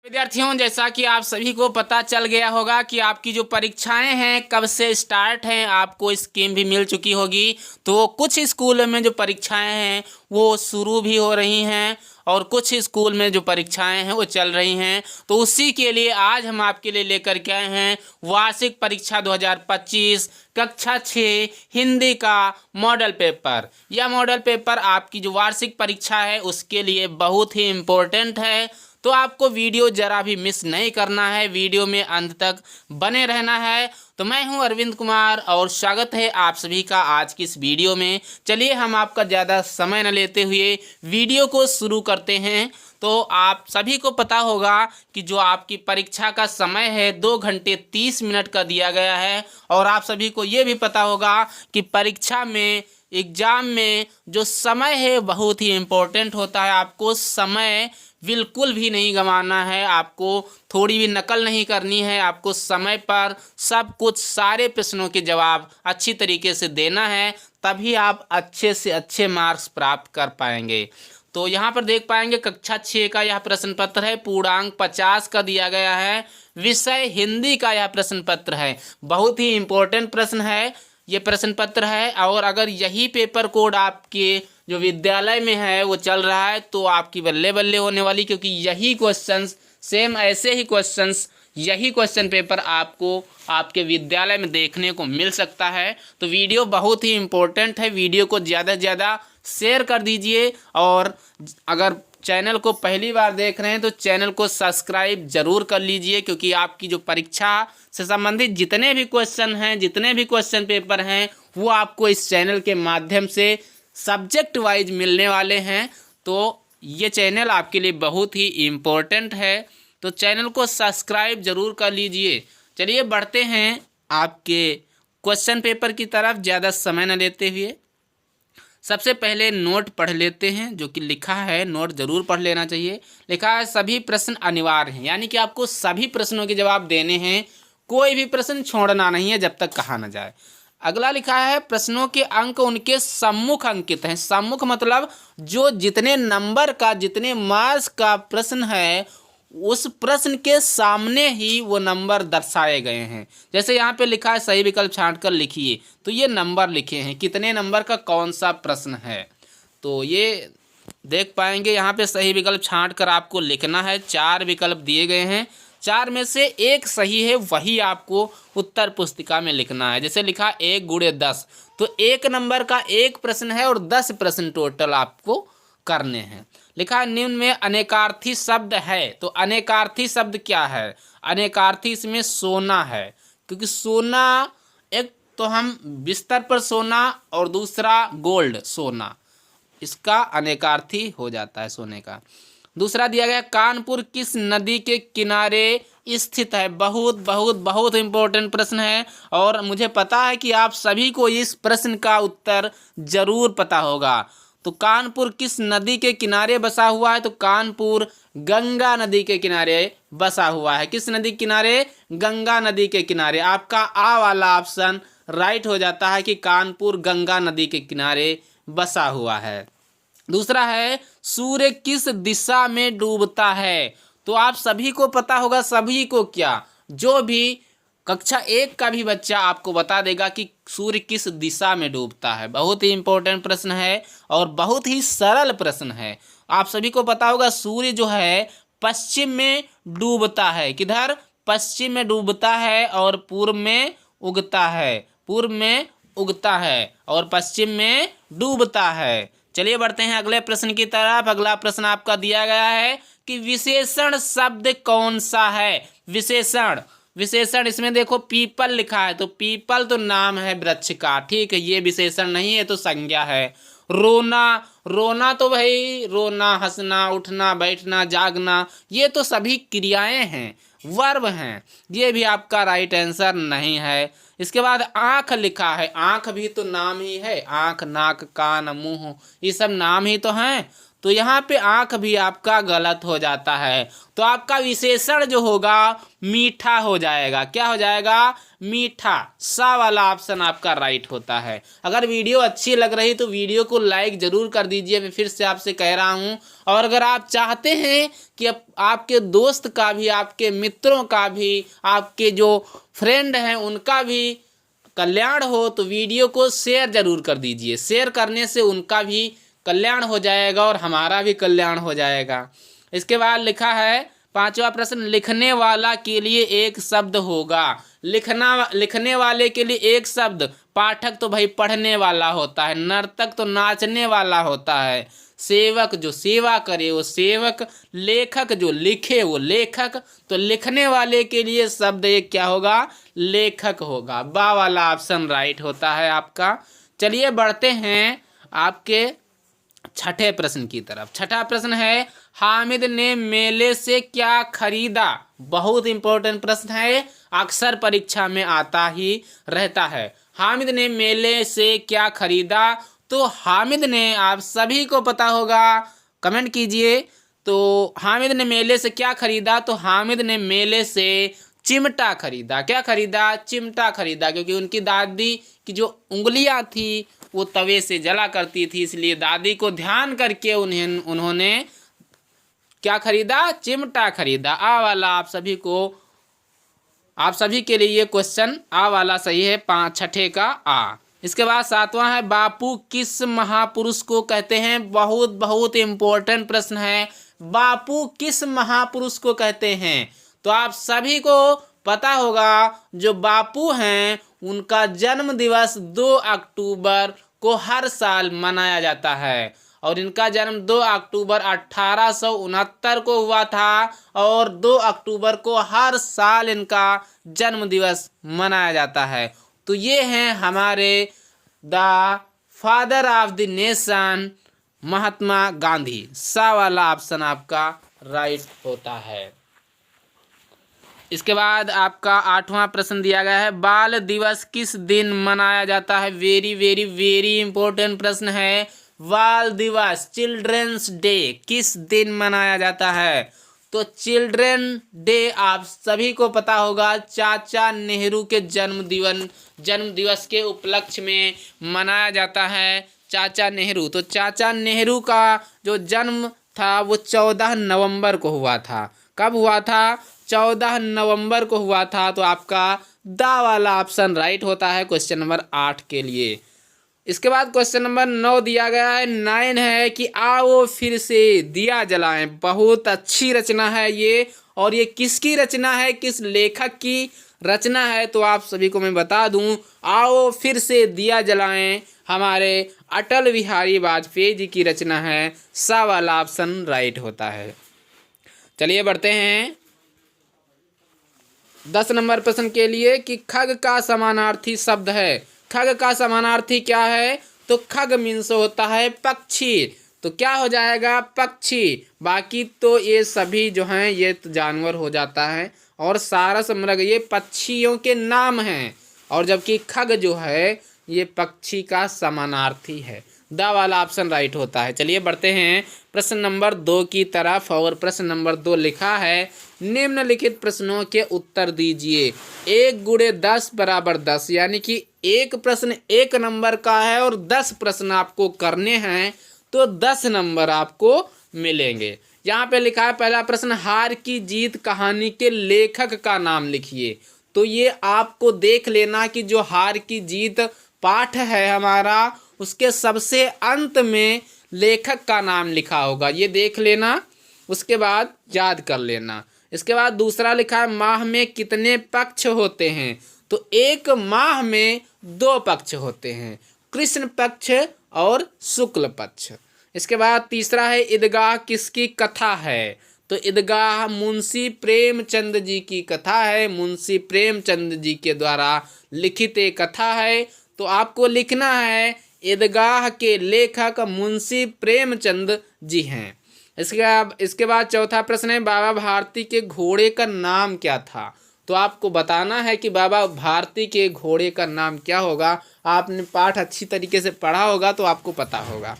विद्यार्थियों, जैसा कि आप सभी को पता चल गया होगा कि आपकी जो परीक्षाएं हैं कब से स्टार्ट हैं, आपको स्कीम भी मिल चुकी होगी। तो कुछ स्कूल में जो परीक्षाएं हैं वो शुरू भी हो रही हैं और कुछ स्कूल में जो परीक्षाएं हैं वो चल रही हैं। तो उसी के लिए आज हम आपके लिए लेकर के आए हैं वार्षिक परीक्षा 2025 कक्षा 6 हिंदी का मॉडल पेपर। यह मॉडल पेपर आपकी जो वार्षिक परीक्षा है उसके लिए बहुत ही इम्पोर्टेंट है। तो आपको वीडियो जरा भी मिस नहीं करना है, वीडियो में अंत तक बने रहना है। तो मैं हूं अरविंद कुमार और स्वागत है आप सभी का आज की इस वीडियो में। चलिए हम आपका ज़्यादा समय न लेते हुए वीडियो को शुरू करते हैं। तो आप सभी को पता होगा कि जो आपकी परीक्षा का समय है 2 घंटे 30 मिनट का दिया गया है। और आप सभी को ये भी पता होगा कि परीक्षा में एग्ज़ाम में जो समय है बहुत ही इम्पोर्टेंट होता है। आपको समय बिल्कुल भी नहीं गंवाना है, आपको थोड़ी भी नकल नहीं करनी है, आपको समय पर सब कुछ सारे प्रश्नों के जवाब अच्छी तरीके से देना है, तभी आप अच्छे से अच्छे मार्क्स प्राप्त कर पाएंगे। तो यहाँ पर देख पाएंगे कक्षा 6 का यह प्रश्न पत्र है, पूर्णांक 50 का दिया गया है, विषय हिंदी का यह प्रश्न पत्र है। बहुत ही इम्पोर्टेंट प्रश्न है ये प्रश्न पत्र है। और अगर यही पेपर कोड आपके जो विद्यालय में है वो चल रहा है तो आपकी बल्ले बल्ले होने वाली, क्योंकि यही क्वेश्चंस सेम ऐसे ही क्वेश्चंस यही क्वेश्चन पेपर आपको आपके विद्यालय में देखने को मिल सकता है। तो वीडियो बहुत ही इम्पोर्टेंट है, वीडियो को ज़्यादा से ज़्यादा शेयर कर दीजिए। और अगर चैनल को पहली बार देख रहे हैं तो चैनल को सब्सक्राइब जरूर कर लीजिए, क्योंकि आपकी जो परीक्षा से संबंधित जितने भी क्वेश्चन हैं, जितने भी क्वेश्चन पेपर हैं, वो आपको इस चैनल के माध्यम से सब्जेक्ट वाइज मिलने वाले हैं। तो ये चैनल आपके लिए बहुत ही इम्पोर्टेंट है, तो चैनल को सब्सक्राइब जरूर कर लीजिए। चलिए बढ़ते हैं आपके क्वेश्चन पेपर की तरफ ज़्यादा समय न लेते हुए। सबसे पहले नोट पढ़ लेते हैं, जो कि लिखा है, नोट जरूर पढ़ लेना चाहिए। लिखा है सभी प्रश्न अनिवार्य हैं, यानी कि आपको सभी प्रश्नों के जवाब देने हैं, कोई भी प्रश्न छोड़ना नहीं है जब तक कहा न जाए। अगला लिखा है प्रश्नों के अंक उनके सम्मुख अंकित हैं। सम्मुख मतलब जो जितने नंबर का, जितने मार्क्स का प्रश्न है उस प्रश्न के सामने ही वो नंबर दर्शाए गए हैं। जैसे यहाँ पे लिखा है सही विकल्प छांट कर लिखिए, तो ये नंबर लिखे हैं, कितने नंबर का कौन सा प्रश्न है। तो ये देख पाएंगे यहाँ पे सही विकल्प छांट कर आपको लिखना है। 4 विकल्प दिए गए हैं, 4 में से एक सही है, वही आपको उत्तर पुस्तिका में लिखना है। जैसे लिखा 1 गुणे 10, तो 1 नंबर का एक प्रश्न है और 10 प्रश्न टोटल आपको करने हैं। लिखा है निम्न में अनेकार्थी शब्द है, तो अनेकार्थी शब्द क्या है? अनेकार्थी इसमें सोना है, क्योंकि सोना एक तो हम बिस्तर पर सोना और दूसरा गोल्ड सोना, इसका अनेकार्थी हो जाता है सोने का। दूसरा दिया गया कानपुर किस नदी के किनारे स्थित है? बहुत बहुत बहुत इम्पोर्टेंट प्रश्न है और मुझे पता है कि आप सभी को इस प्रश्न का उत्तर जरूर पता होगा। तो कानपुर किस नदी के किनारे बसा हुआ है? तो कानपुर गंगा नदी के किनारे बसा हुआ है। किस नदी के किनारे? गंगा नदी के किनारे। आपका आ वाला ऑप्शन राइट हो जाता है कि कानपुर गंगा नदी के किनारे बसा हुआ है। दूसरा है सूर्य किस दिशा में डूबता है? तो आप सभी को पता होगा, सभी को क्या, जो भी कक्षा 1 का भी बच्चा आपको बता देगा कि सूर्य किस दिशा में डूबता है। बहुत ही इंपॉर्टेंट प्रश्न है और बहुत ही सरल प्रश्न है। आप सभी को पता होगा सूर्य जो है पश्चिम में डूबता है। किधर? पश्चिम में डूबता है और पूर्व में उगता है। पूर्व में उगता है और पश्चिम में डूबता है। चलिए बढ़ते हैं अगले प्रश्न की तरफ। अगला प्रश्न आपका दिया गया है कि विशेषण शब्द कौन सा है? विशेषण, विशेषण इसमें देखो पीपल लिखा है, तो पीपल तो नाम है वृक्ष का, ठीक है, ये विशेषण नहीं है, तो संज्ञा है। रोना, रोना तो भाई रोना, हंसना, उठना, बैठना, जागना, ये तो सभी क्रियाएं हैं, वर्ब हैं, ये भी आपका राइट आंसर नहीं है। इसके बाद आँख लिखा है, आँख भी तो नाम ही है, आँख, नाक, कान, मुंह, ये सब नाम ही तो हैं, तो यहाँ पे आँख भी आपका गलत हो जाता है। तो आपका विशेषण जो होगा मीठा हो जाएगा। क्या हो जाएगा? मीठा। सा वाला ऑप्शन आपका राइट होता है। अगर वीडियो अच्छी लग रही तो वीडियो को लाइक ज़रूर कर दीजिए, मैं फिर से आपसे कह रहा हूँ। और अगर आप चाहते हैं कि आपके दोस्त का भी, आपके मित्रों का भी, आपके जो फ्रेंड हैं उनका भी कल्याण हो तो वीडियो को शेयर ज़रूर कर दीजिए। शेयर करने से उनका भी कल्याण हो जाएगा और हमारा भी कल्याण हो जाएगा। इसके बाद लिखा है 5वां प्रश्न, लिखने वाला के लिए एक शब्द होगा। लिखने वाले के लिए एक शब्द। पाठक तो भाई पढ़ने वाला होता है, नर्तक तो नाचने वाला होता है, सेवक जो सेवा करे वो सेवक, लेखक जो लिखे वो लेखक। तो लिखने वाले के लिए शब्द एक क्या होगा? लेखक होगा। बा वाला ऑप्शन राइट होता है आपका। चलिए बढ़ते हैं आपके छठे प्रश्न की तरफ। छठा प्रश्न है, हामिद ने मेले से क्या खरीदा? बहुत इंपॉर्टेंट प्रश्न है, अक्सर परीक्षा में आता ही रहता है। हामिद ने मेले से क्या खरीदा? तो हामिद ने, आप सभी को पता होगा, कमेंट कीजिए। तो हामिद ने मेले से क्या खरीदा? तो हामिद ने मेले से चिमटा खरीदा। क्या खरीदा? चिमटा खरीदा, क्योंकि उनकी दादी की जो उंगलियां थी वो तवे से जला करती थी, इसलिए दादी को ध्यान करके उन्होंने क्या खरीदा? चिमटा खरीदा। आ वाला आप सभी के लिए क्वेश्चन आ वाला सही है, 6ठे का आ। इसके बाद 7वां है, बापू किस महापुरुष को कहते हैं? बहुत बहुत इंपॉर्टेंट प्रश्न है। बापू किस महापुरुष को कहते हैं? तो आप सभी को पता होगा, जो बापू हैं उनका जन्म दिवस 2 अक्टूबर को हर साल मनाया जाता है। और इनका जन्म 2 अक्टूबर 1869 को हुआ था और 2 अक्टूबर को हर साल इनका जन्म दिवस मनाया जाता है। तो ये हैं हमारे the father of the nation Mahatma Gandhi. सा वाला ऑप्शन आपका राइट होता है। इसके बाद आपका 8वां प्रश्न दिया गया है, बाल दिवस किस दिन मनाया जाता है? वेरी वेरी वेरी इंपॉर्टेंट प्रश्न है। बाल दिवस, चिल्ड्रंस डे, किस दिन मनाया जाता है? तो चिल्ड्रन डे आप सभी को पता होगा, चाचा नेहरू के जन्म दिवस के उपलक्ष्य में मनाया जाता है। चाचा नेहरू, तो चाचा नेहरू का जो जन्म था वो 14 नवंबर को हुआ था। कब हुआ था? 14 नवंबर को हुआ था। तो आपका दा वाला ऑप्शन राइट होता है क्वेश्चन नंबर 8 के लिए। इसके बाद क्वेश्चन नंबर 9 दिया गया है, 9 है कि आओ फिर से दिया जलाएं। बहुत अच्छी रचना है ये, और ये किसकी रचना है, किस लेखक की रचना है? तो आप सभी को मैं बता दूं, आओ फिर से दिया जलाएं हमारे अटल बिहारी वाजपेयी जी की रचना है। सा वाला ऑप्शन राइट होता है। चलिए बढ़ते हैं 10 नंबर प्रश्न के लिए कि खग का समानार्थी शब्द है। खग का समानार्थी क्या है? तो खग मीन्स होता है पक्षी। तो क्या हो जाएगा? पक्षी। बाकी तो ये सभी जो हैं ये तो जानवर हो जाता है, और सारस मृग ये पक्षियों के नाम हैं, और जबकि खग जो है ये पक्षी का समानार्थी है। द वाला ऑप्शन राइट होता है। चलिए बढ़ते हैं प्रश्न नंबर 2 की तरफ, और प्रश्न नंबर 2 लिखा है, निम्नलिखित प्रश्नों के उत्तर दीजिए। 1 गुणे 10 बराबर 10, यानी कि एक प्रश्न 1 नंबर का है और 10 प्रश्न आपको करने हैं, तो 10 नंबर आपको मिलेंगे। यहाँ पे लिखा है पहला प्रश्न, हार की जीत कहानी के लेखक का नाम लिखिए। तो ये आपको देख लेना कि जो हार की जीत पाठ है हमारा, उसके सबसे अंत में लेखक का नाम लिखा होगा, ये देख लेना, उसके बाद याद कर लेना। इसके बाद दूसरा लिखा है, माह में कितने पक्ष होते हैं? तो एक माह में 2 पक्ष होते हैं, कृष्ण पक्ष और शुक्ल पक्ष। इसके बाद तीसरा है, ईदगाह किसकी कथा है? तो ईदगाह मुंशी प्रेमचंद जी की कथा है, मुंशी प्रेमचंद जी के द्वारा लिखित एक कथा है। तो आपको लिखना है ईदगाह के लेखक मुंशी प्रेमचंद जी हैं। इसके बाद चौथा प्रश्न है, बाबा भारती के घोड़े का नाम क्या था? तो आपको बताना है कि बाबा भारती के घोड़े का नाम क्या होगा। आपने पाठ अच्छी तरीके से पढ़ा होगा तो आपको पता होगा।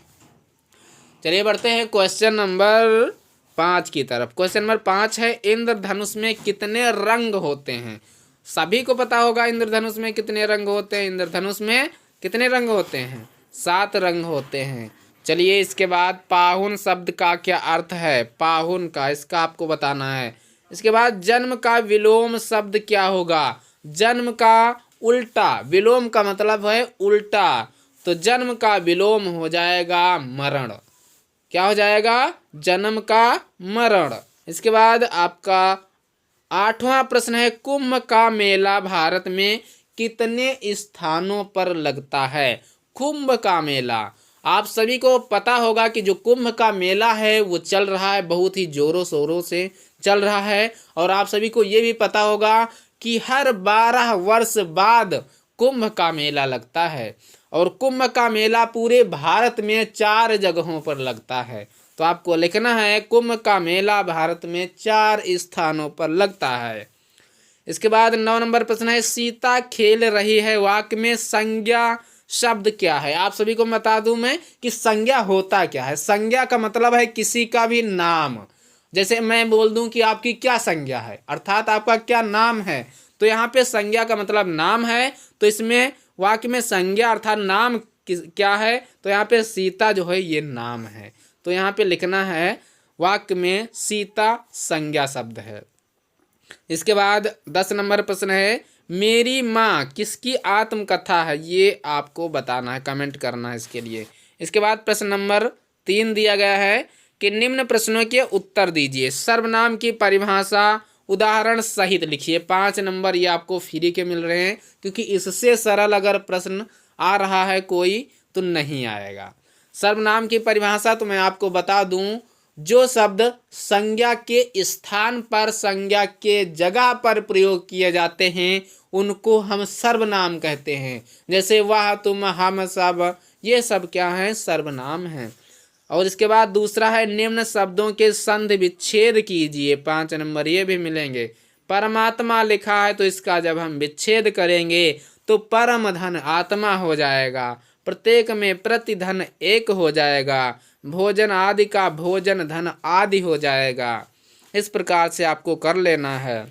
चलिए बढ़ते हैं क्वेश्चन नंबर 5 की तरफ। क्वेश्चन नंबर 5 है, इंद्रधनुष में कितने रंग होते हैं? सभी को पता होगा इंद्रधनुष में कितने रंग होते हैं। इंद्रधनुष में कितने रंग होते हैं? 7 रंग होते हैं। चलिए इसके बाद पाहुन शब्द का क्या अर्थ है? पाहुन का, इसका आपको बताना है। इसके बाद जन्म का विलोम शब्द क्या होगा? जन्म का उल्टा, विलोम का मतलब है उल्टा, तो जन्म का विलोम हो जाएगा मरण। क्या हो जाएगा? जन्म का मरण। इसके बाद आपका 8वां प्रश्न है, कुंभ का मेला भारत में कितने स्थानों पर लगता है? कुंभ का मेला, आप सभी को पता होगा कि जो कुंभ का मेला है वो चल रहा है, बहुत ही जोरों शोरों से चल रहा है। और आप सभी को ये भी पता होगा कि हर 12 वर्ष बाद कुंभ का मेला लगता है। और कुंभ का मेला पूरे भारत में 4 जगहों पर लगता है। तो आपको लिखना है कुंभ का मेला भारत में 4 स्थानों पर लगता है। इसके बाद 9 नंबर प्रश्न है, सीता खेल रही है वाक्य में संज्ञा शब्द क्या है? आप सभी को बता दूं मैं कि संज्ञा होता क्या है। संज्ञा का मतलब है किसी का भी नाम। जैसे मैं बोल दूं कि आपकी क्या संज्ञा है, अर्थात आपका क्या नाम है, तो यहाँ पे संज्ञा का मतलब नाम है। तो इसमें वाक्य में संज्ञा अर्थात नाम क्या है, तो यहाँ पे सीता जो है ये नाम है। तो यहाँ पे लिखना है वाक्य में सीता संज्ञा शब्द है। इसके बाद 10 नंबर प्रश्न है, मेरी माँ किसकी आत्मकथा है? ये आपको बताना है, कमेंट करना है इसके लिए। इसके बाद प्रश्न नंबर 3 दिया गया है कि निम्न प्रश्नों के उत्तर दीजिए। सर्वनाम की परिभाषा उदाहरण सहित लिखिए। 5 नंबर ये आपको फ्री के मिल रहे हैं, क्योंकि इससे सरल अगर प्रश्न आ रहा है कोई तो नहीं आएगा। सर्वनाम की परिभाषा तो मैं आपको बता दूं, जो शब्द संज्ञा के स्थान पर, संज्ञा के जगह पर प्रयोग किए जाते हैं उनको हम सर्वनाम कहते हैं। जैसे वह, तुम, हम, सब, ये सब क्या है? सर्वनाम हैं। और इसके बाद दूसरा है, निम्न शब्दों के संधि विच्छेद कीजिए। 5 नंबर ये भी मिलेंगे। परमात्मा लिखा है तो इसका जब हम विच्छेद करेंगे तो परम धन आत्मा हो जाएगा। प्रत्येक में प्रति धन एक हो जाएगा। भोजन आदि का भोजन धन आदि हो जाएगा। इस प्रकार से आपको कर लेना है।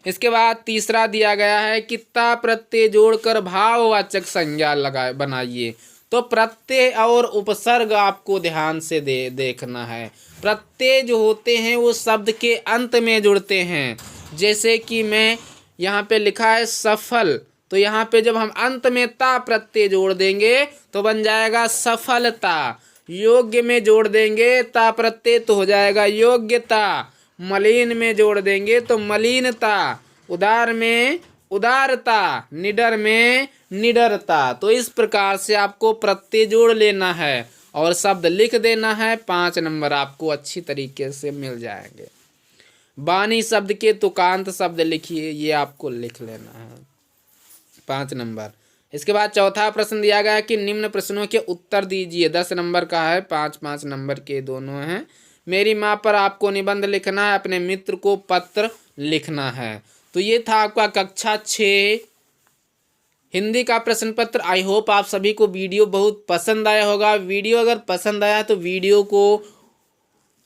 इसके बाद तीसरा दिया गया है कि ता प्रत्यय जोड़कर भाववाचक संज्ञा बनाइए। तो प्रत्यय और उपसर्ग आपको ध्यान से देखना है। प्रत्यय जो होते हैं वो शब्द के अंत में जुड़ते हैं। जैसे कि मैं यहाँ पे लिखा है सफल, तो यहाँ पे जब हम अंत में ता प्रत्यय जोड़ देंगे तो बन जाएगा सफलता। योग्य में जोड़ देंगे ता प्रत्यय तो हो जाएगा योग्यता। मलिन में जोड़ देंगे तो मलिनता। उदार में उदारता। निडर में निडरता। तो इस प्रकार से आपको प्रत्यय जोड़ लेना है और शब्द लिख देना है। 5 नंबर आपको अच्छी तरीके से मिल जाएंगे। बानी शब्द के तुकांत शब्द लिखिए, ये आपको लिख लेना है 5 नंबर। इसके बाद चौथा प्रश्न दिया गया कि निम्न प्रश्नों के उत्तर दीजिए। 10 नंबर का है, 5-5 नंबर के दोनों हैं। मेरी माँ पर आपको निबंध लिखना है, अपने मित्र को पत्र लिखना है। तो ये था आपका कक्षा 6 हिंदी का प्रश्न पत्र। आई होप आप सभी को वीडियो बहुत पसंद आया होगा। वीडियो अगर पसंद आया तो वीडियो को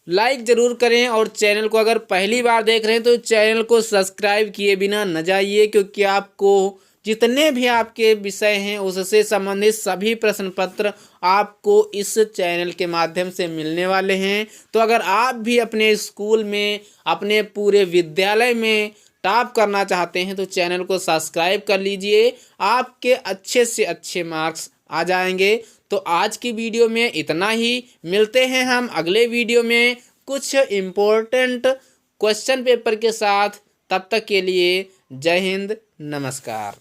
लाइक ज़रूर करें, और चैनल को अगर पहली बार देख रहे हैं तो चैनल को सब्सक्राइब किए बिना न जाइए, क्योंकि आपको जितने भी आपके विषय हैं उससे संबंधित सभी प्रश्न पत्र आपको इस चैनल के माध्यम से मिलने वाले हैं। तो अगर आप भी अपने स्कूल में, अपने पूरे विद्यालय में टॉप करना चाहते हैं तो चैनल को सब्सक्राइब कर लीजिए। आपके अच्छे से अच्छे मार्क्स आ जाएंगे। तो आज की वीडियो में इतना ही। मिलते हैं हम अगले वीडियो में कुछ इम्पोर्टेंट क्वेश्चन पेपर के साथ। तब तक के लिए जय हिंद, नमस्कार।